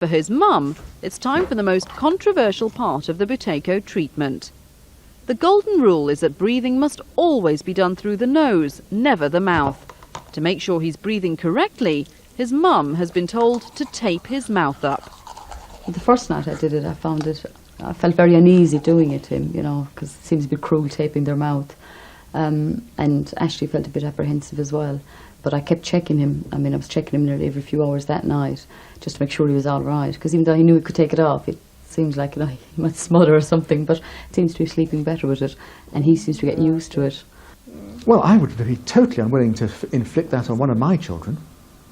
For his mum, it's time for the most controversial part of the Buteyko treatment. The golden rule is that breathing must always be done through the nose, never the mouth. To make sure he's breathing correctly, his mum has been told to tape his mouth up. The first night I did it, I felt very uneasy doing it to him, you know, because it seems a bit cruel taping their mouth. And Ashley felt a bit apprehensive as well. But I kept checking him. I mean, I was checking him nearly every few hours that night, just to make sure he was all right. Because even though he knew he could take it off, it seems like, you know, he might smother or something, but it seems to be sleeping better with it, and he seems to get used to it. Well, I would be totally unwilling to inflict that on one of my children.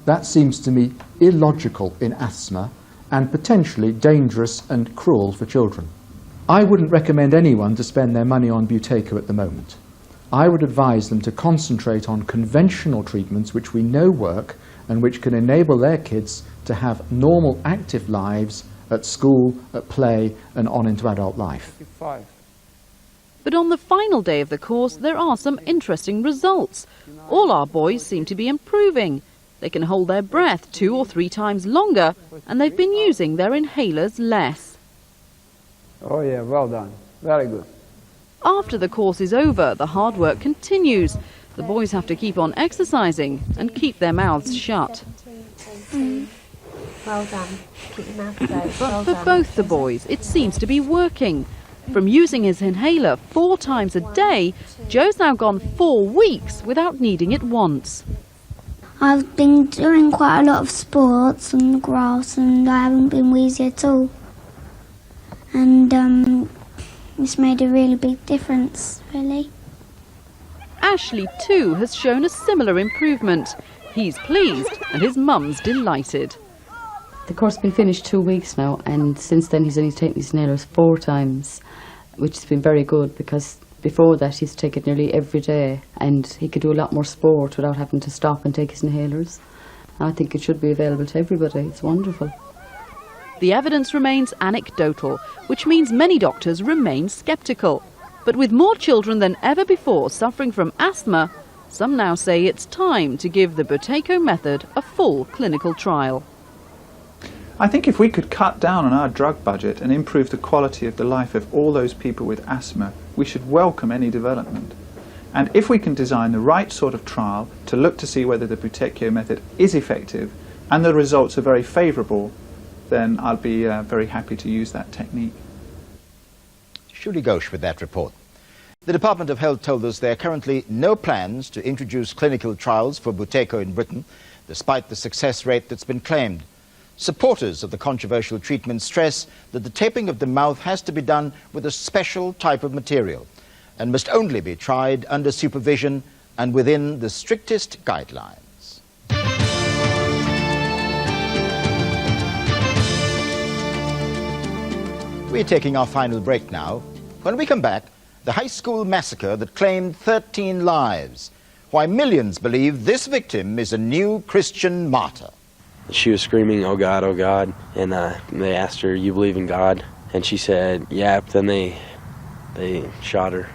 That seems to me illogical in asthma and potentially dangerous and cruel for children. I wouldn't recommend anyone to spend their money on Buteyko at the moment. I would advise them to concentrate on conventional treatments which we know work and which can enable their kids to have normal, active lives at school, at play, and on into adult life. But on the final day of the course, there are some interesting results. All our boys seem to be improving. They can hold their breath 2 or 3 times longer, and they've been using their inhalers less. Oh yeah, well done. Very good. After the course is over, the hard work continues. The boys have to keep on exercising and keep their mouths shut. Well done. Keep your mouth closed. But for both the boys, it seems to be working. From using his inhaler 4 times a day, Joe's now gone 4 weeks without needing it once. I've been doing quite a lot of sports on the grass and I haven't been wheezy at all. And it's made a really big difference, really. Ashley too has shown a similar improvement. He's pleased and his mum's delighted. The course has been finished 2 weeks now, and since then he's only taken his inhalers 4 times, which has been very good, because before that he's taken it nearly every day, and he could do a lot more sport without having to stop and take his inhalers. I think it should be available to everybody. It's wonderful. The evidence remains anecdotal, which means many doctors remain sceptical. But with more children than ever before suffering from asthma, some now say it's time to give the Buteyko method a full clinical trial. I think if we could cut down on our drug budget and improve the quality of the life of all those people with asthma, we should welcome any development. And if we can design the right sort of trial to look to see whether the Buteyko method is effective and the results are very favourable, then I'll be very happy to use that technique. Shuli Ghosh with that report. The Department of Health told us there are currently no plans to introduce clinical trials for Buteyko in Britain, despite the success rate that's been claimed. Supporters of the controversial treatment stress that the taping of the mouth has to be done with a special type of material and must only be tried under supervision and within the strictest guidelines. We're taking our final break now. When we come back, the high school massacre that claimed 13 lives. Why millions believe this victim is a new Christian martyr. She was screaming, "Oh God, oh God," and they asked her, "You believe in God?" And she said, "Yeah." Then they shot her.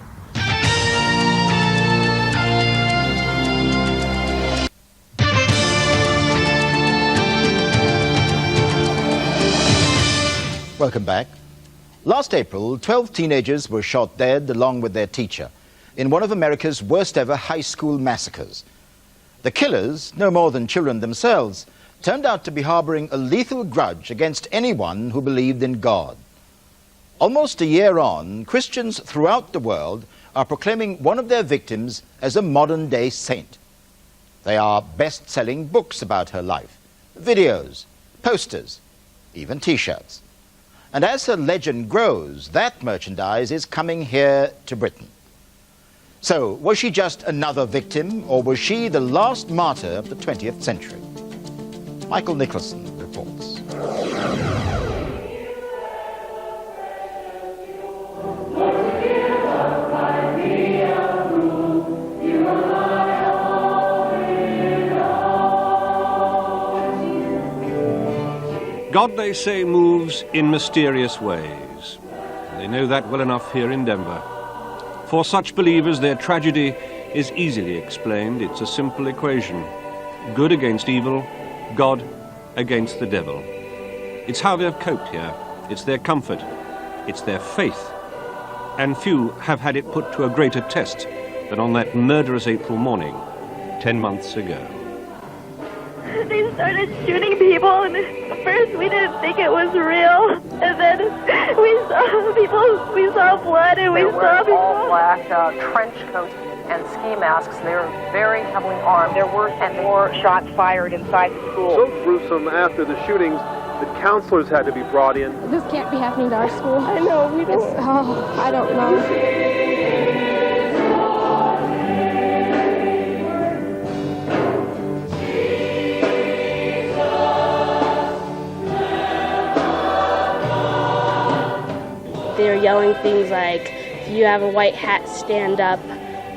Welcome back. Last April, 12 teenagers were shot dead along with their teacher in one of America's worst ever high school massacres. The killers, no more than children themselves, turned out to be harboring a lethal grudge against anyone who believed in God. Almost a year on, Christians throughout the world are proclaiming one of their victims as a modern-day saint. There are best-selling books about her life, videos, posters, even T-shirts. And as her legend grows, that merchandise is coming here to Britain. So, was she just another victim, or was she the last martyr of the 20th century? Michael Nicholson reports. God, they say, moves in mysterious ways. They know that well enough here in Denver. For such believers, their tragedy is easily explained. It's a simple equation. Good against evil, God against the devil. It's how they've coped here. It's their comfort. It's their faith. And few have had it put to a greater test than on that murderous April morning 10 months ago. They started shooting people, and at first we didn't think it was real. And then we saw people, we saw blood, and we saw people. All black trench coats and ski masks. They were very heavily armed. There were some more shots fired inside the school. So gruesome after the shootings that counselors had to be brought in. This can't be happening to our school. I know, we don't. I don't know. They were yelling things like, if you have a white hat, stand up.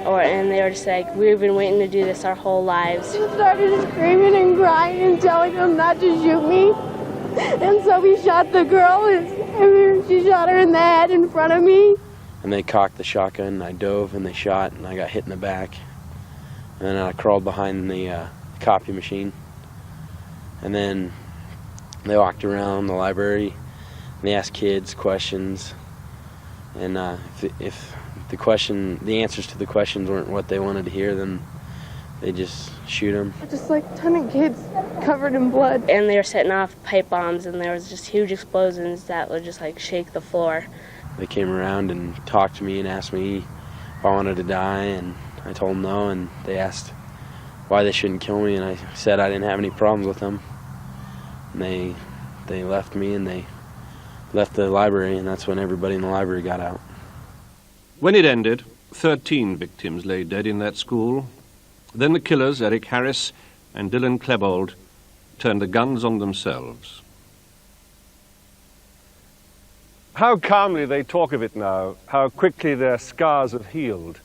And they were just like, we've been waiting to do this our whole lives. She started screaming and crying and telling them not to shoot me. And so we shot the girl, and she shot her in the head in front of me. And they cocked the shotgun, and I dove, and they shot, and I got hit in the back. And then I crawled behind the copy machine. And then they walked around the library, and they asked kids questions. And if the answers to the questions weren't what they wanted to hear, then they just shoot them. Just like a ton of kids covered in blood. And they were setting off pipe bombs, and there was just huge explosions that would just like shake the floor. They came around and talked to me and asked me if I wanted to die, and I told them no, and they asked why they shouldn't kill me, and I said I didn't have any problems with them. And they left me, and they left the library, and that's when everybody in the library got out. When it ended, 13 victims lay dead in that school. Then the killers, Eric Harris and Dylan Klebold, turned the guns on themselves. How calmly they talk of it now, how quickly their scars have healed.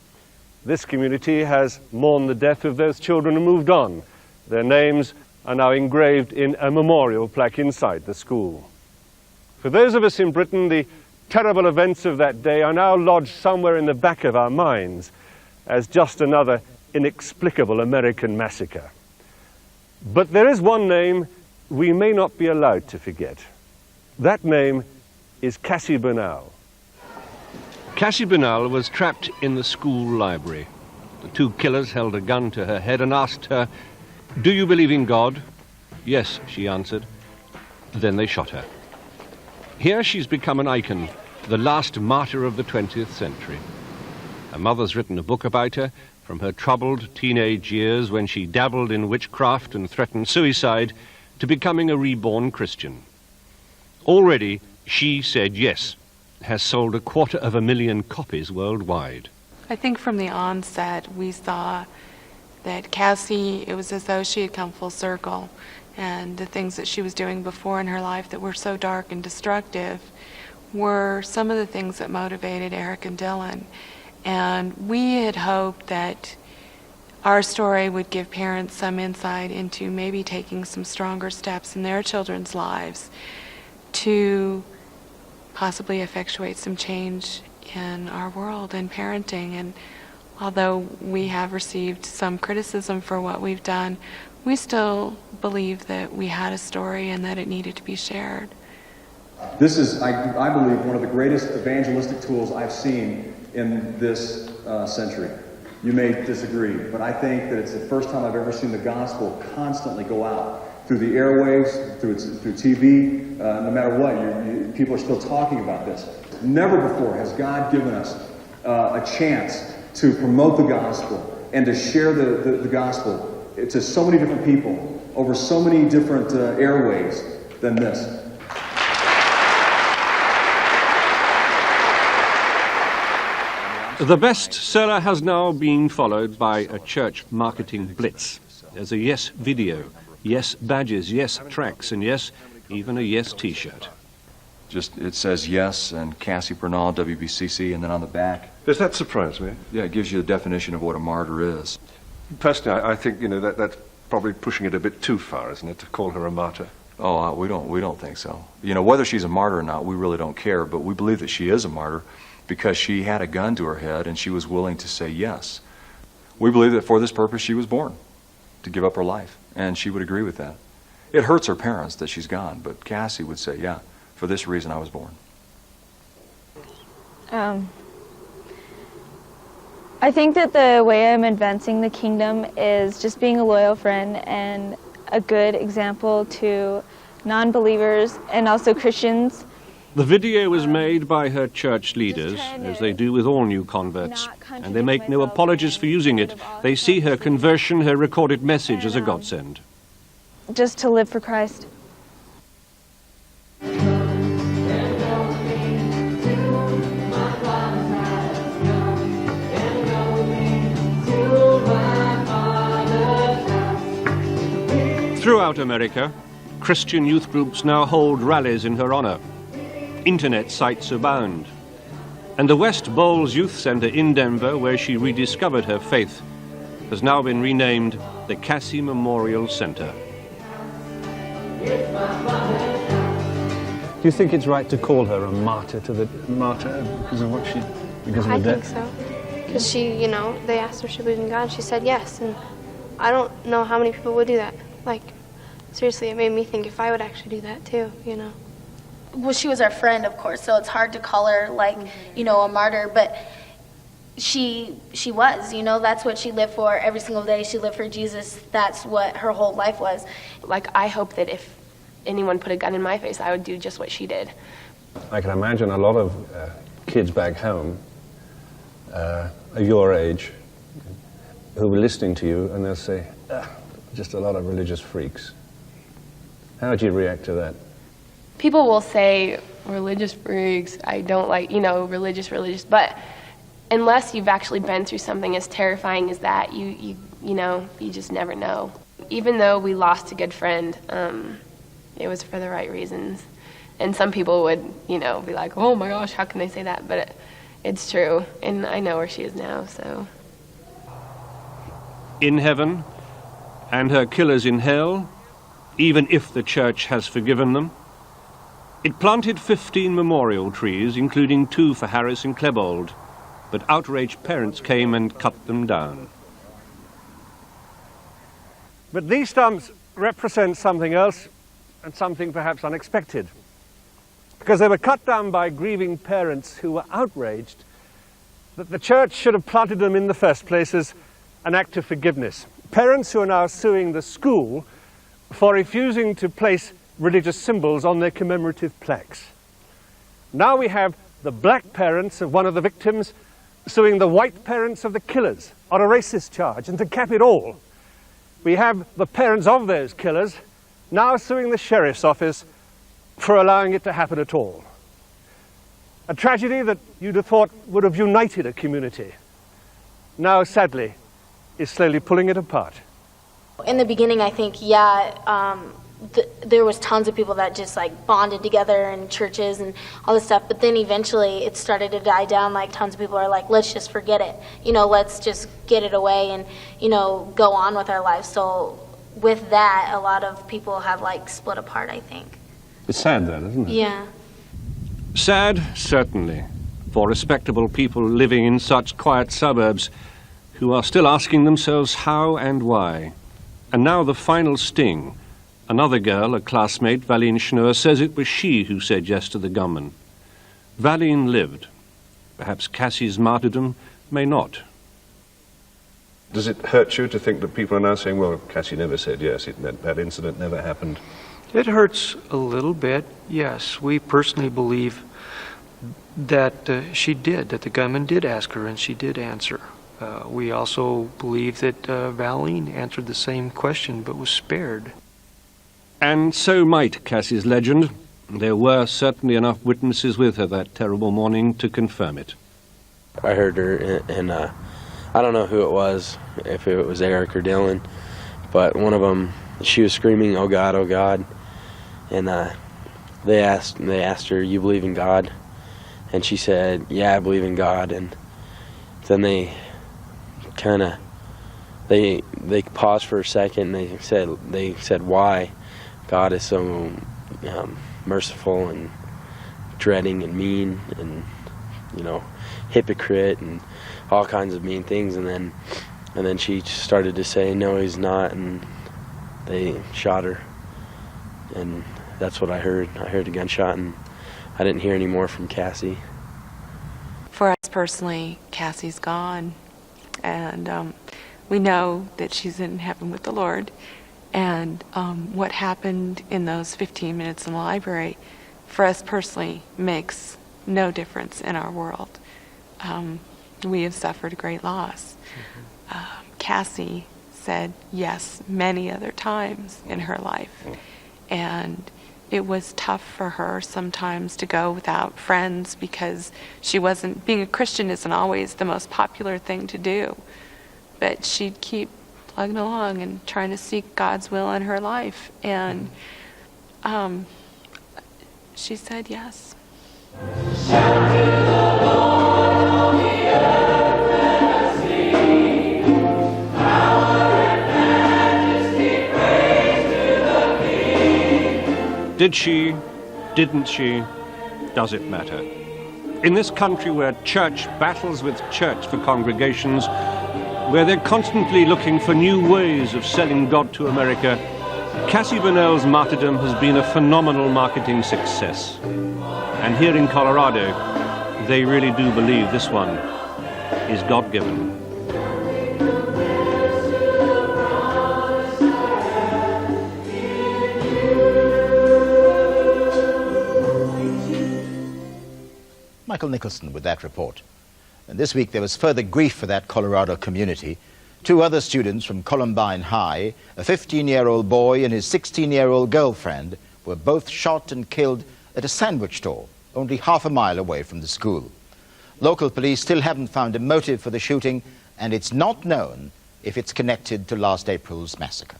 This community has mourned the death of those children and moved on. Their names are now engraved in a memorial plaque inside the school. For those of us in Britain, the terrible events of that day are now lodged somewhere in the back of our minds as just another inexplicable American massacre. But there is one name we may not be allowed to forget. That name is Cassie Bernal. Cassie Bernal was trapped in the school library. The two killers held a gun to her head and asked her, "Do you believe in God?" "Yes," she answered. Then they shot her. Here she's become an icon, the last martyr of the 20th century. Her mother's written a book about her, from her troubled teenage years when she dabbled in witchcraft and threatened suicide, to becoming a reborn Christian. Already, She Said Yes has sold 250,000 copies worldwide. I think from the onset we saw that Cassie, it was as though she had come full circle, and the things that she was doing before in her life that were so dark and destructive were some of the things that motivated Eric and Dylan. And we had hoped that our story would give parents some insight into maybe taking some stronger steps in their children's lives to possibly effectuate some change in our world and parenting. And although we have received some criticism for what we've done, we still believe that we had a story and that it needed to be shared. This is, I believe, one of the greatest evangelistic tools I've seen in this century. You may disagree, but I think that it's the first time I've ever seen the gospel constantly go out through the airwaves, through TV, no matter what. People are still talking about this. Never before has God given us a chance to promote the gospel and to share the gospel to so many different people over so many different airwaves than this. The bestseller has now been followed by a church marketing blitz. There's a Yes video, Yes badges, Yes tracks, and yes, even a Yes t-shirt. Just, it says Yes and Cassie Bernal, WBCC, and then on the back. Does that surprise me? Yeah, it gives you the definition of what a martyr is. Personally, I think, that's probably pushing it a bit too far, isn't it, to call her a martyr? Oh, we don't think so. Whether she's a martyr or not, we really don't care, but we believe that she is a martyr because she had a gun to her head and she was willing to say yes. We believe that for this purpose she was born, to give up her life, and she would agree with that. It hurts her parents that she's gone, but Cassie would say, yeah, for this reason I was born. I think that the way I'm advancing the kingdom is just being a loyal friend and a good example to non-believers and also Christians. The video was made by her church leaders, as they do with all new converts, and they make no apologies for using it. They see her conversion, her recorded message, as a godsend. Just to live for Christ. Throughout America, Christian youth groups now hold rallies in her honor. Internet sites abound. And the West Bowles Youth Center in Denver, where she rediscovered her faith, has now been renamed the Cassie Memorial Center. Do you think it's right to call her a martyr to the martyr because of what because of her death? I think so. Because she, you know, they asked her if she believed in God, and she said yes. And I don't know how many people would do that. Like, seriously, it made me think if I would actually do that too, you know. Well, she was our friend, of course, so it's hard to call her, like, you know, a martyr, but she was, you know, that's what she lived for every single day. She lived for Jesus. That's what her whole life was. Like, I hope that if anyone put a gun in my face, I would do just what she did. I can imagine a lot of kids back home of your age who were listening to you, and they'll say, just a lot of religious freaks. How would you react to that? People will say, religious freaks, I don't like, you know, religious, but unless you've actually been through something as terrifying as that, you know, you just never know. Even though we lost a good friend, it was for the right reasons. And some people would, you know, be like, oh my gosh, how can they say that? But it's true, and I know where she is now, so. In heaven, and her killers in hell, even if the church has forgiven them. It planted 15 memorial trees, including 2 for Harris and Klebold, but outraged parents came and cut them down. But these stumps represent something else, and something perhaps unexpected, because they were cut down by grieving parents who were outraged that the church should have planted them in the first place as an act of forgiveness. Parents who are now suing the school for refusing to place religious symbols on their commemorative plaques. Now we have the black parents of one of the victims suing the white parents of the killers on a racist charge, and to cap it all, we have the parents of those killers now suing the sheriff's office for allowing it to happen at all. A tragedy that you'd have thought would have united a community, now sadly is slowly pulling it apart. In the beginning, I think, there was tons of people that just like bonded together in churches and all this stuff, but then eventually it started to die down. Like, tons of people are like, let's just forget it, you know, let's just get it away and, you know, go on with our lives. So with that, a lot of people have like split apart, I think. It's sad then, isn't it? Yeah. Sad, certainly, for respectable people living in such quiet suburbs who are still asking themselves how and why. And now the final sting. Another girl, a classmate, Valine Schnur, says it was she who said yes to the gunman. Valine lived. Perhaps Cassie's martyrdom may not. Does it hurt you to think that people are now saying, well, Cassie never said yes, that incident never happened? It hurts a little bit, yes. We personally believe that she did, that the gunman did ask her and she did answer. We also believe that Valine answered the same question but was spared. And so might Cassie's legend. There were certainly enough witnesses with her that terrible morning to confirm it. I heard her, and I don't know who it was, if it was Eric or Dylan, but one of them, she was screaming, "Oh God, oh God," and they asked her, "You believe in God?" And she said, "Yeah, I believe in God." And then they paused for a second, and they said, "Why?" God is so merciful and dreading and mean and, you know, hypocrite and all kinds of mean things. And then she started to say, "No, he's not," and they shot her. and that's what I heard. I heard a gunshot, and I didn't hear any more from Cassie. For us personally, Cassie's gone, and we know that she's in heaven with the Lord. And what happened in those 15 minutes in the library, for us personally, makes no difference in our world. We have suffered a great loss. Cassie said yes many other times in her life, and it was tough for her sometimes to go without friends because she wasn't, being a Christian isn't always the most popular thing to do, but she'd keep plugging along and trying to seek God's will in her life, and she said yes. Did she? Didn't she? Does it matter? In this country where church battles with church for congregations, where they're constantly looking for new ways of selling God to America, Cassie Burnell's martyrdom has been a phenomenal marketing success. And here in Colorado, they really do believe this one is God-given. Michael Nicholson with that report. And this week there was further grief for that Colorado community. 2 other students from Columbine High, a 15-year-old boy and his 16-year-old girlfriend, were both shot and killed at a sandwich store only half a mile away from the school. Local police still haven't found a motive for the shooting, and it's not known if it's connected to last April's massacre.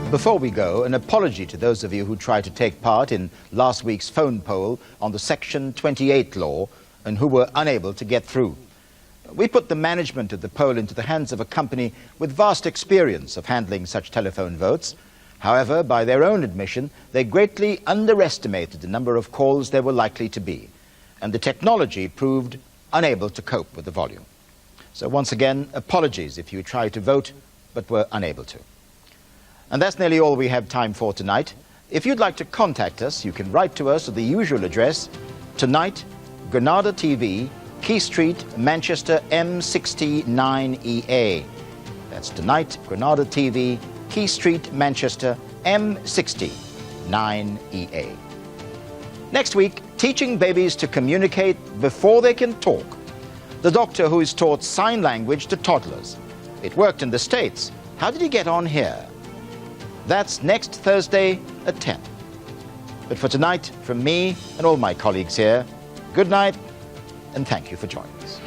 Before we go, an apology to those of you who tried to take part in last week's phone poll on the Section 28 law and who were unable to get through. We put the management of the poll into the hands of a company with vast experience of handling such telephone votes. However, by their own admission, they greatly underestimated the number of calls there were likely to be, and the technology proved unable to cope with the volume. So once again, apologies if you tried to vote but were unable to. And that's nearly all we have time for tonight. If you'd like to contact us, you can write to us at the usual address, Tonight, Granada TV, Key Street, Manchester, M69EA. That's Tonight, Granada TV, Key Street, Manchester, M69EA. Next week, teaching babies to communicate before they can talk. The doctor who has taught sign language to toddlers. It worked in the States. How did he get on here? That's next Thursday at 10. But for tonight, from me and all my colleagues here, good night and thank you for joining us.